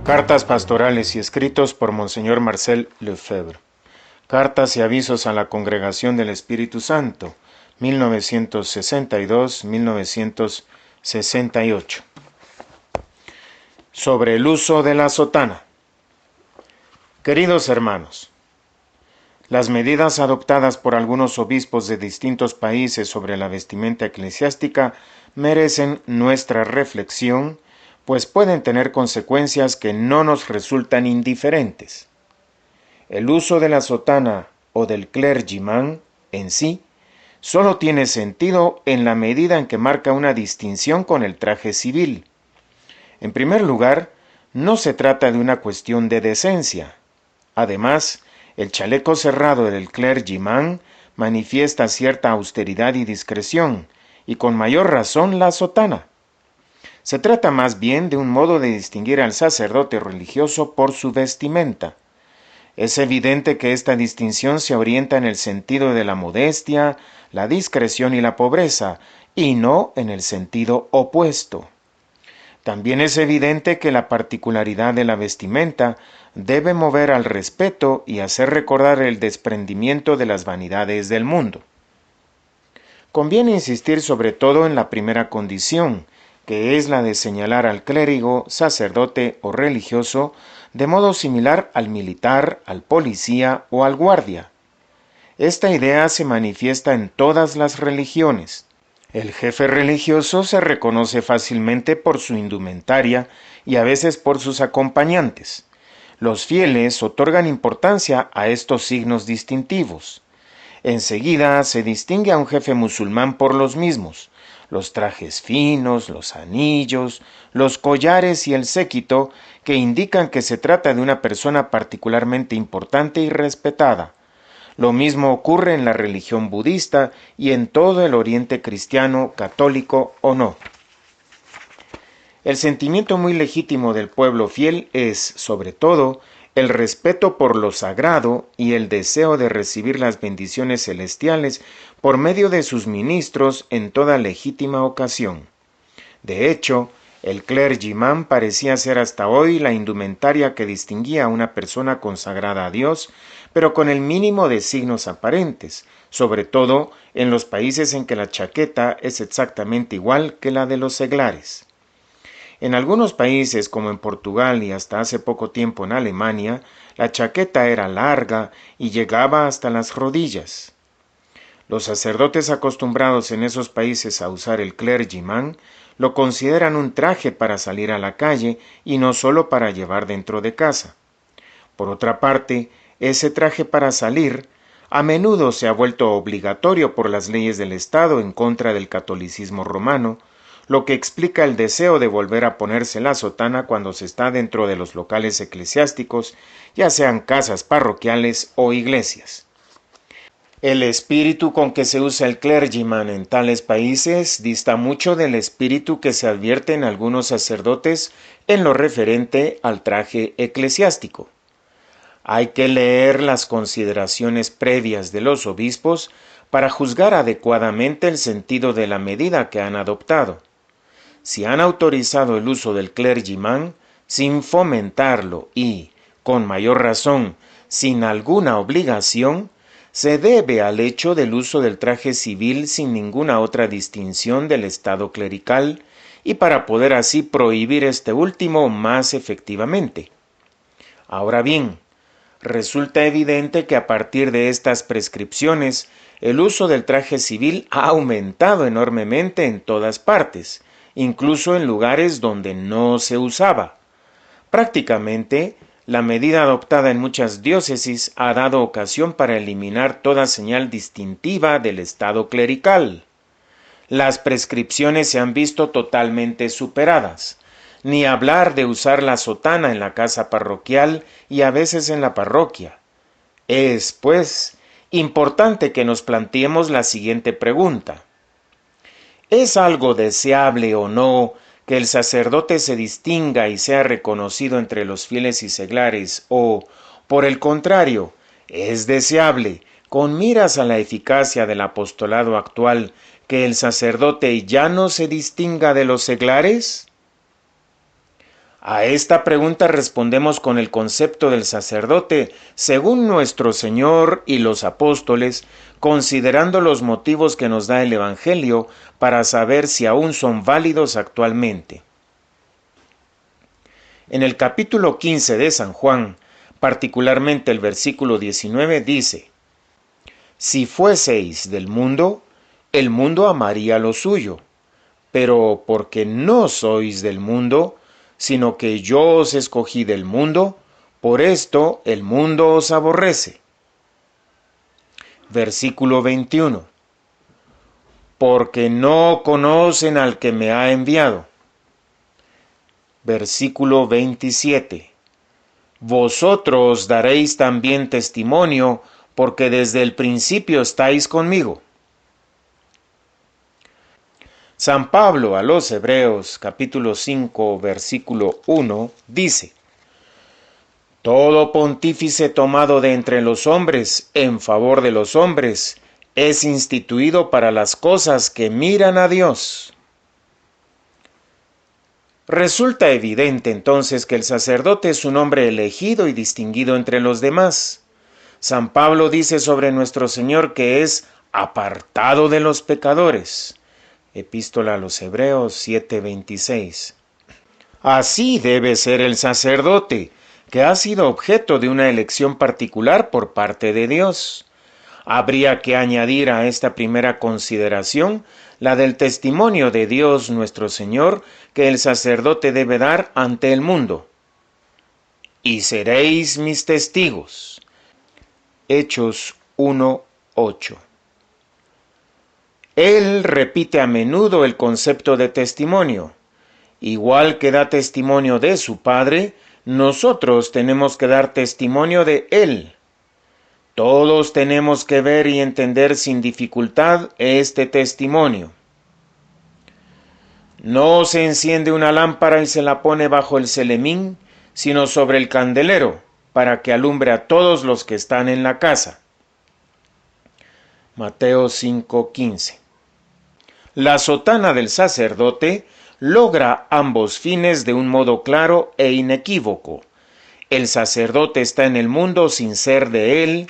Cartas pastorales y escritos por Monseñor Marcel Lefebvre. Cartas y avisos a la Congregación del Espíritu Santo, 1962-1968. Sobre el uso de la sotana. Queridos hermanos, las medidas adoptadas por algunos obispos de distintos países sobre la vestimenta eclesiástica merecen nuestra reflexión, pues pueden tener consecuencias que no nos resultan indiferentes. El uso de la sotana o del clergyman en sí solo tiene sentido en la medida en que marca una distinción con el traje civil. En primer lugar, no se trata de una cuestión de decencia. Además, el chaleco cerrado del clergyman manifiesta cierta austeridad y discreción, y con mayor razón la sotana. Se trata más bien de un modo de distinguir al sacerdote religioso por su vestimenta. Es evidente que esta distinción se orienta en el sentido de la modestia, la discreción y la pobreza, y no en el sentido opuesto. También es evidente que la particularidad de la vestimenta debe mover al respeto y hacer recordar el desprendimiento de las vanidades del mundo. Conviene insistir sobre todo en la primera condición, que es la de señalar al clérigo, sacerdote o religioso de modo similar al militar, al policía o al guardia. Esta idea se manifiesta en todas las religiones. El jefe religioso se reconoce fácilmente por su indumentaria y a veces por sus acompañantes. Los fieles otorgan importancia a estos signos distintivos. Enseguida se distingue a un jefe musulmán por los mismos: los trajes finos, los anillos, los collares y el séquito, que indican que se trata de una persona particularmente importante y respetada. Lo mismo ocurre en la religión budista y en todo el Oriente cristiano, católico o no. El sentimiento muy legítimo del pueblo fiel es, sobre todo, el respeto por lo sagrado y el deseo de recibir las bendiciones celestiales por medio de sus ministros en toda legítima ocasión. De hecho, el clergyman parecía ser hasta hoy la indumentaria que distinguía a una persona consagrada a Dios, pero con el mínimo de signos aparentes, sobre todo en los países en que la chaqueta es exactamente igual que la de los seglares. En algunos países, como en Portugal y hasta hace poco tiempo en Alemania, la chaqueta era larga y llegaba hasta las rodillas. Los sacerdotes acostumbrados en esos países a usar el clergyman lo consideran un traje para salir a la calle y no solo para llevar dentro de casa. Por otra parte, ese traje para salir a menudo se ha vuelto obligatorio por las leyes del Estado en contra del catolicismo romano, lo que explica el deseo de volver a ponerse la sotana cuando se está dentro de los locales eclesiásticos, ya sean casas parroquiales o iglesias. El espíritu con que se usa el clergyman en tales países dista mucho del espíritu que se advierte en algunos sacerdotes en lo referente al traje eclesiástico. Hay que leer las consideraciones previas de los obispos para juzgar adecuadamente el sentido de la medida que han adoptado. Si han autorizado el uso del clergyman sin fomentarlo y, con mayor razón, sin alguna obligación, se debe al hecho del uso del traje civil sin ninguna otra distinción del estado clerical y para poder así prohibir este último más efectivamente. Ahora bien, resulta evidente que a partir de estas prescripciones, el uso del traje civil ha aumentado enormemente en todas partes, incluso en lugares donde no se usaba. Prácticamente, la medida adoptada en muchas diócesis ha dado ocasión para eliminar toda señal distintiva del estado clerical. Las prescripciones se han visto totalmente superadas. Ni hablar de usar la sotana en la casa parroquial y a veces en la parroquia. Es, pues, importante que nos planteemos la siguiente pregunta: ¿es algo deseable o no que el sacerdote se distinga y sea reconocido entre los fieles y seglares? O, por el contrario, ¿es deseable, con miras a la eficacia del apostolado actual, que el sacerdote ya no se distinga de los seglares? A esta pregunta respondemos con el concepto del sacerdote según nuestro Señor y los apóstoles, considerando los motivos que nos da el Evangelio para saber si aún son válidos actualmente. En el capítulo 15 de San Juan, particularmente el versículo 19, dice: Si fueseis del mundo, el mundo amaría lo suyo, pero porque no sois del mundo, sino que yo os escogí del mundo, por esto el mundo os aborrece. Versículo 21. Porque no conocen al que me ha enviado. Versículo 27. Vosotros daréis también testimonio, porque desde el principio estáis conmigo. San Pablo a los Hebreos, capítulo 5, versículo 1, dice: Todo pontífice tomado de entre los hombres, en favor de los hombres, es instituido para las cosas que miran a Dios. Resulta evidente entonces que el sacerdote es un hombre elegido y distinguido entre los demás. San Pablo dice sobre nuestro Señor que es apartado de los pecadores. Epístola a los Hebreos 7:26. Así debe ser el sacerdote, que ha sido objeto de una elección particular por parte de Dios. Habría que añadir a esta primera consideración la del testimonio de Dios nuestro Señor que el sacerdote debe dar ante el mundo. Y seréis mis testigos. Hechos 1:8. Él repite a menudo el concepto de testimonio. Igual que da testimonio de su Padre, nosotros tenemos que dar testimonio de Él. Todos tenemos que ver y entender sin dificultad este testimonio. No se enciende una lámpara y se la pone bajo el celemín, sino sobre el candelero, para que alumbre a todos los que están en la casa. Mateo 5:15. La sotana del sacerdote logra ambos fines de un modo claro e inequívoco. El sacerdote está en el mundo sin ser de él,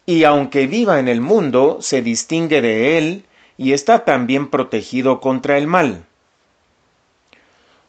y aunque viva en el mundo, se distingue de él y está también protegido contra el mal.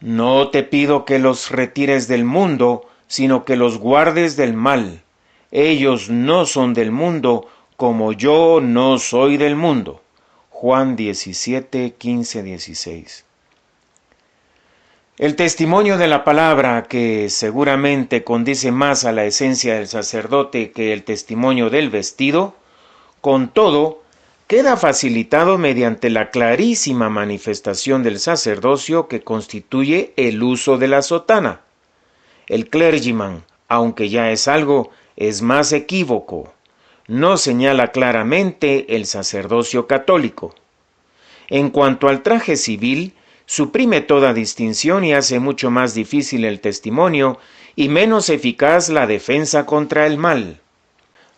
No te pido que los retires del mundo, sino que los guardes del mal. Ellos no son del mundo, como yo no soy del mundo. Juan 17, 15, 16. El testimonio de la palabra, que seguramente condice más a la esencia del sacerdote que el testimonio del vestido, con todo, queda facilitado mediante la clarísima manifestación del sacerdocio que constituye el uso de la sotana. El clergyman, aunque ya es algo, es más equívoco. No señala claramente el sacerdocio católico. En cuanto al traje civil, suprime toda distinción y hace mucho más difícil el testimonio y menos eficaz la defensa contra el mal.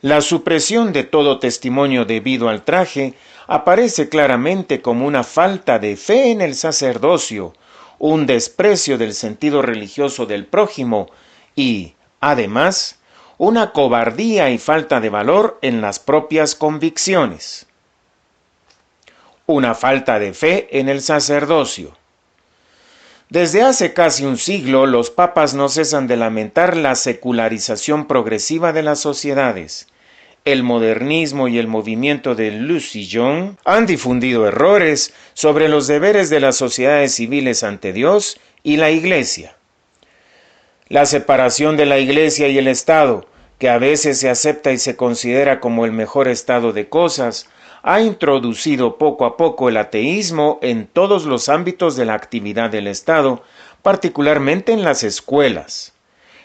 La supresión de todo testimonio debido al traje aparece claramente como una falta de fe en el sacerdocio, un desprecio del sentido religioso del prójimo y, además, una cobardía y falta de valor en las propias convicciones. Una falta de fe en el sacerdocio. Desde hace casi un siglo, los papas no cesan de lamentar la secularización progresiva de las sociedades. El modernismo y el movimiento de Lucijon han difundido errores sobre los deberes de las sociedades civiles ante Dios y la Iglesia. La separación de la Iglesia y el Estado, que a veces se acepta y se considera como el mejor estado de cosas, ha introducido poco a poco el ateísmo en todos los ámbitos de la actividad del Estado, particularmente en las escuelas.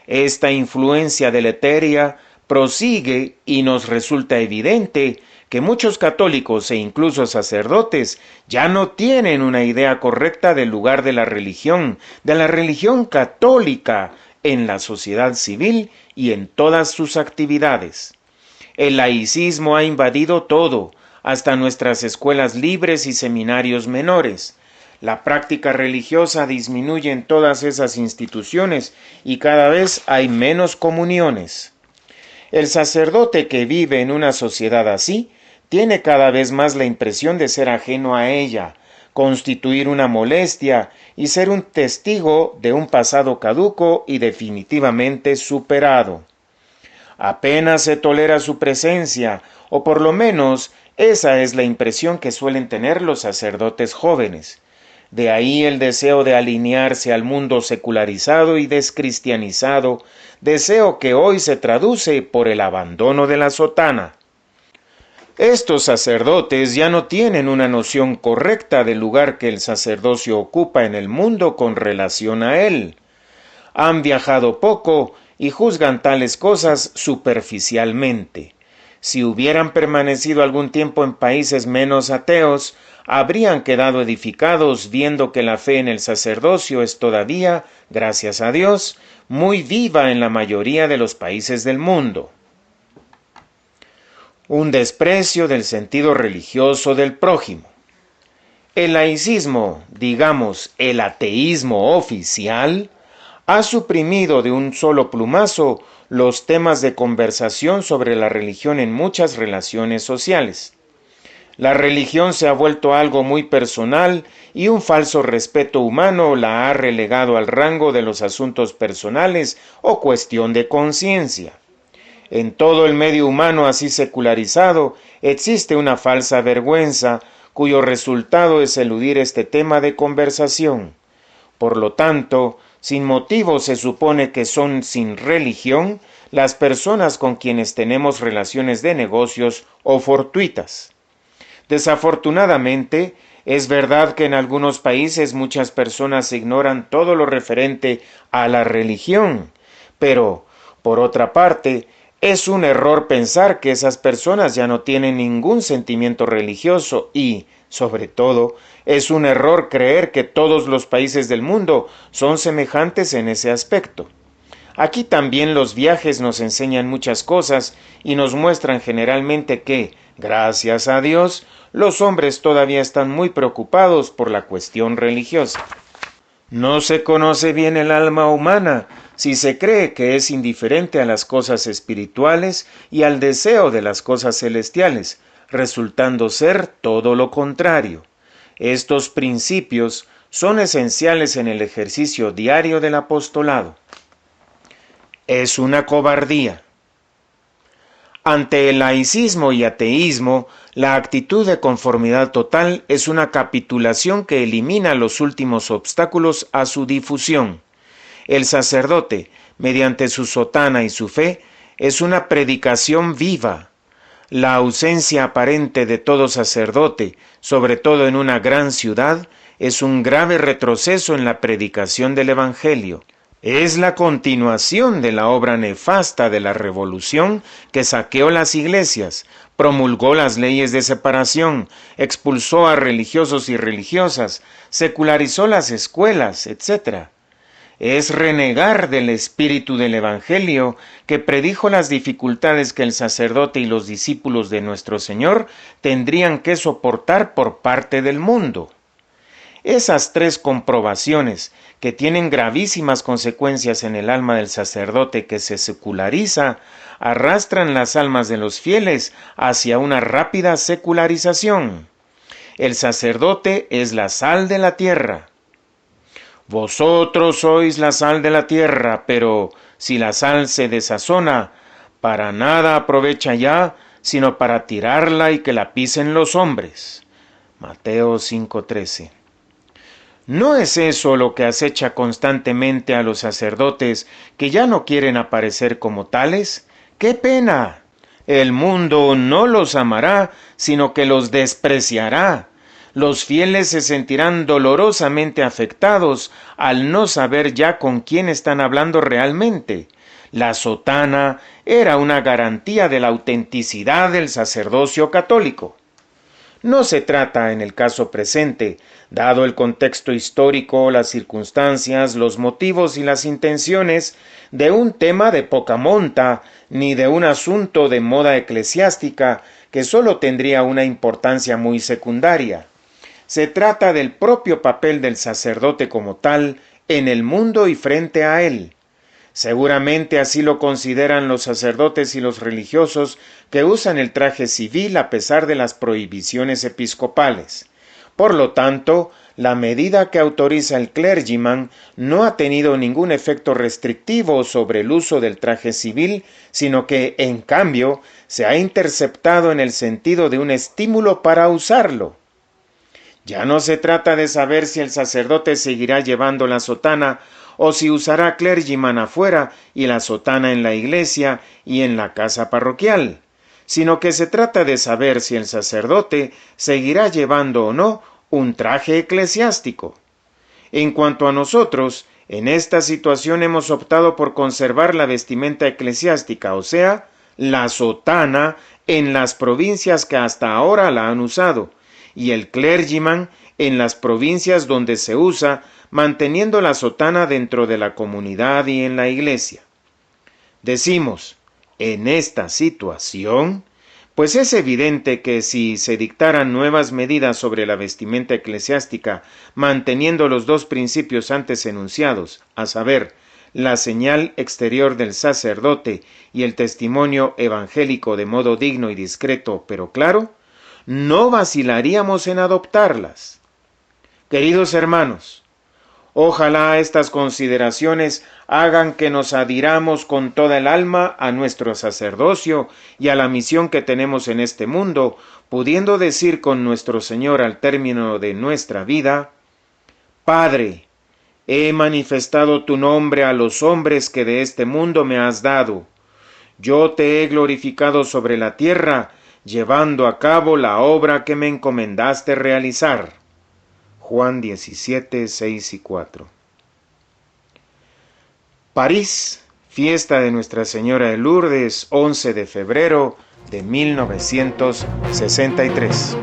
Esta influencia deletérea prosigue y nos resulta evidente que muchos católicos e incluso sacerdotes ya no tienen una idea correcta del lugar de la religión católica en la sociedad civil y en todas sus actividades. El laicismo ha invadido todo, hasta nuestras escuelas libres y seminarios menores. La práctica religiosa disminuye en todas esas instituciones y cada vez hay menos comuniones. El sacerdote que vive en una sociedad así tiene cada vez más la impresión de ser ajeno a ella, constituir una molestia y ser un testigo de un pasado caduco y definitivamente superado. Apenas se tolera su presencia, o por lo menos esa es la impresión que suelen tener los sacerdotes jóvenes. De ahí el deseo de alinearse al mundo secularizado y descristianizado, deseo que hoy se traduce por el abandono de la sotana. Estos sacerdotes ya no tienen una noción correcta del lugar que el sacerdocio ocupa en el mundo con relación a él. Han viajado poco y juzgan tales cosas superficialmente. Si hubieran permanecido algún tiempo en países menos ateos, habrían quedado edificados viendo que la fe en el sacerdocio es todavía, gracias a Dios, muy viva en la mayoría de los países del mundo. Un desprecio del sentido religioso del prójimo. El laicismo, digamos el ateísmo oficial, ha suprimido de un solo plumazo los temas de conversación sobre la religión en muchas relaciones sociales. La religión se ha vuelto algo muy personal y un falso respeto humano la ha relegado al rango de los asuntos personales o cuestión de conciencia. En todo el medio humano así secularizado existe una falsa vergüenza cuyo resultado es eludir este tema de conversación. Por lo tanto, sin motivo se supone que son sin religión las personas con quienes tenemos relaciones de negocios o fortuitas. Desafortunadamente, es verdad que en algunos países muchas personas ignoran todo lo referente a la religión, pero, por otra parte, es un error pensar que esas personas ya no tienen ningún sentimiento religioso y, sobre todo, es un error creer que todos los países del mundo son semejantes en ese aspecto. Aquí también los viajes nos enseñan muchas cosas y nos muestran generalmente que, gracias a Dios, los hombres todavía están muy preocupados por la cuestión religiosa. No se conoce bien el alma humana si se cree que es indiferente a las cosas espirituales y al deseo de las cosas celestiales, resultando ser todo lo contrario. Estos principios son esenciales en el ejercicio diario del apostolado. Es una cobardía. Ante el laicismo y ateísmo, la actitud de conformidad total es una capitulación que elimina los últimos obstáculos a su difusión. El sacerdote, mediante su sotana y su fe, es una predicación viva. La ausencia aparente de todo sacerdote, sobre todo en una gran ciudad, es un grave retroceso en la predicación del Evangelio. Es la continuación de la obra nefasta de la revolución que saqueó las iglesias, promulgó las leyes de separación, expulsó a religiosos y religiosas, secularizó las escuelas, etc. Es renegar del espíritu del Evangelio que predijo las dificultades que el sacerdote y los discípulos de nuestro Señor tendrían que soportar por parte del mundo. Esas tres comprobaciones, que tienen gravísimas consecuencias en el alma del sacerdote que se seculariza, arrastran las almas de los fieles hacia una rápida secularización. El sacerdote es la sal de la tierra. Vosotros sois la sal de la tierra, pero si la sal se desazona, para nada aprovecha ya, sino para tirarla y que la pisen los hombres. Mateo 5:13. ¿No es eso lo que acecha constantemente a los sacerdotes que ya no quieren aparecer como tales? ¡Qué pena! El mundo no los amará, sino que los despreciará. Los fieles se sentirán dolorosamente afectados al no saber ya con quién están hablando realmente. La sotana era una garantía de la autenticidad del sacerdocio católico. No se trata, en el caso presente, dado el contexto histórico, las circunstancias, los motivos y las intenciones, de un tema de poca monta, ni de un asunto de moda eclesiástica que sólo tendría una importancia muy secundaria. se trata del propio papel del sacerdote como tal en el mundo y frente a él. Seguramente así lo consideran los sacerdotes y los religiosos que usan el traje civil a pesar de las prohibiciones episcopales. Por lo tanto, la medida que autoriza el clergyman no ha tenido ningún efecto restrictivo sobre el uso del traje civil, sino que, en cambio, se ha interceptado en el sentido de un estímulo para usarlo. Ya no se trata de saber si el sacerdote seguirá llevando la sotana o si usará clergyman afuera y la sotana en la iglesia y en la casa parroquial, sino que se trata de saber si el sacerdote seguirá llevando o no un traje eclesiástico. En cuanto a nosotros, en esta situación hemos optado por conservar la vestimenta eclesiástica, o sea, la sotana, en las provincias que hasta ahora la han usado, y el clergyman en las provincias donde se usa, manteniendo la sotana dentro de la comunidad y en la iglesia. Decimos, en esta situación, pues es evidente que si se dictaran nuevas medidas sobre la vestimenta eclesiástica, manteniendo los dos principios antes enunciados, a saber, la señal exterior del sacerdote y el testimonio evangélico de modo digno y discreto, pero claro, no vacilaríamos en adoptarlas. Queridos hermanos, ojalá estas consideraciones hagan que nos adhiramos con toda el alma a nuestro sacerdocio y a la misión que tenemos en este mundo, pudiendo decir con nuestro Señor al término de nuestra vida: Padre, he manifestado tu nombre a los hombres que de este mundo me has dado. Yo te he glorificado sobre la tierra, llevando a cabo la obra que me encomendaste realizar. Juan 17, 6 y 4. París, fiesta de Nuestra Señora de Lourdes, 11 de febrero de 1963.